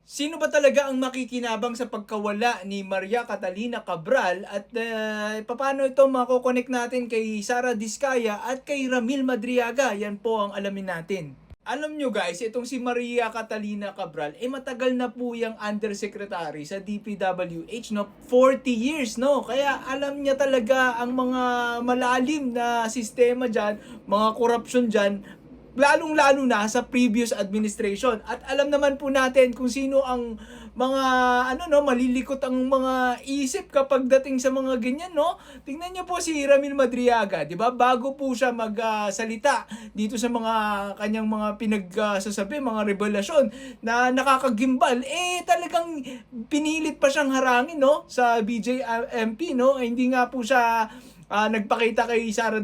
Sino ba talaga ang makikinabang sa pagkawala ni Maria Catalina Cabral at papaano ito mako-connect natin kay Sara Diskaya at kay Ramil Madriaga? Yan po ang alamin natin. Alam nyo guys, itong si Maria Catalina Cabral, matagal na po yung undersecretary sa DPWH, no? 40 years, no? Kaya alam niya talaga ang mga malalim na sistema dyan, mga korupsyon dyan, lalong-lalo na sa previous administration. At alam naman po natin kung sino ang mga malilikot ang mga isip kapag dating sa mga ganyan, no? Tingnan niyo po si Ramil Madriaga, 'di ba? Bago po siya magsalita dito sa mga kanyang mga pinagsasabi, mga revelasyon na nakakagimbal, talagang pinilit pa siyang harangin, no? Sa BJMP, no? Hindi nga po siya nagpakita kay Sara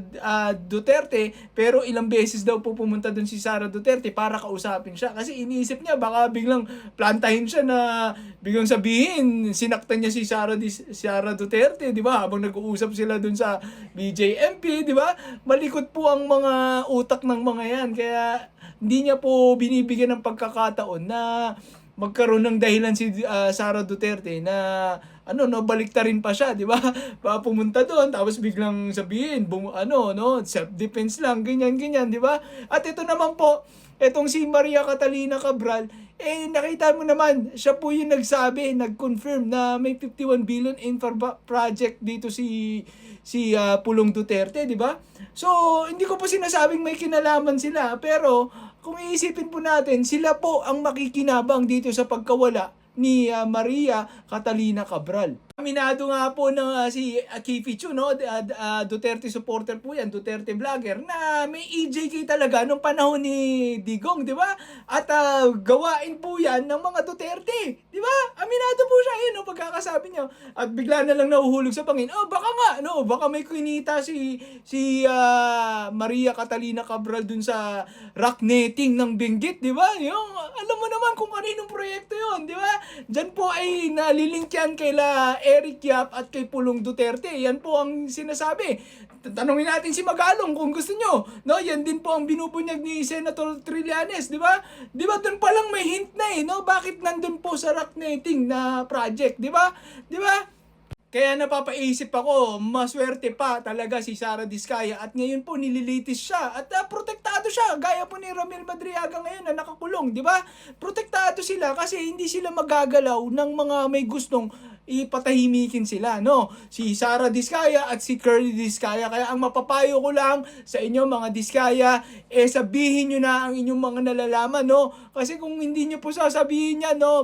Duterte, pero ilang beses daw po pumunta dun si Sara Duterte para kausapin siya kasi iniisip niya baka biglang plantahin siya na biglang sabihin sinaktan niya si Sara Duterte, di ba, habang nag-uusap sila dun sa BJMP, di ba? Malikot po ang mga utak ng mga yan, kaya hindi niya po binibigyan ng pagkakataon na magkaroon ng dahilan si Sara Duterte na baliktarin pa siya, di ba? Pumunta doon tapos biglang sabihin, self defense lang, ganyan ganyan, di ba? At ito naman po, etong si Maria Catalina Cabral, nakita mo naman, siya po yung nag-confirm na may 51 billion infra project dito si Pulong Duterte, di ba? So, hindi ko po sinasabing may kinalaman sila, pero kung iisipin po natin, sila po ang makikinabang dito sa pagkawala ni Maria Catalina Cabral. Aminado nga po ng si Kifi Chu, no? Duterte supporter po yan, Duterte vlogger, na may EJK talaga nung panahon ni Digong, di ba? At gawain po yan ng mga Duterte, di ba? Aminado po siya, yun, no? Pagkakasabi niya. At bigla na lang nahuhulog sa pangin. Baka nga, no? Baka may kinita si Maria Catalina Cabral dun sa rock netting ng Benguet, di ba? Yung, alam mo naman kung kaninong proyekto yun, di ba? Diyan po ay nalilink yan kaila Eric Yap at kay Pulong Duterte. Yan po ang sinasabi. Tanungin natin si Magalong kung gusto nyo. No, yan din po ang binubunyag ni Senator Trillanes, di ba? Di ba doon pa lang may hint na no? Bakit nandun po sa rock netting na project, di ba? Di ba? Kaya napapaisip ako, maswerte pa talaga si Sara Diskaya at ngayon po nililitis siya at protektado siya. Gaya po ni Ramil Madriaga ngayon na nakakulong, di ba? Protektado sila kasi hindi sila magagalaw ng mga may gustong ipatahimikin sila, no? Si Sara Diskaya at si Curly Diskaya. Kaya ang mapapayo ko lang sa inyo mga Diskaya, sabihin nyo na ang inyong mga nalalaman, no? Kasi kung hindi nyo po sasabihin yan, no?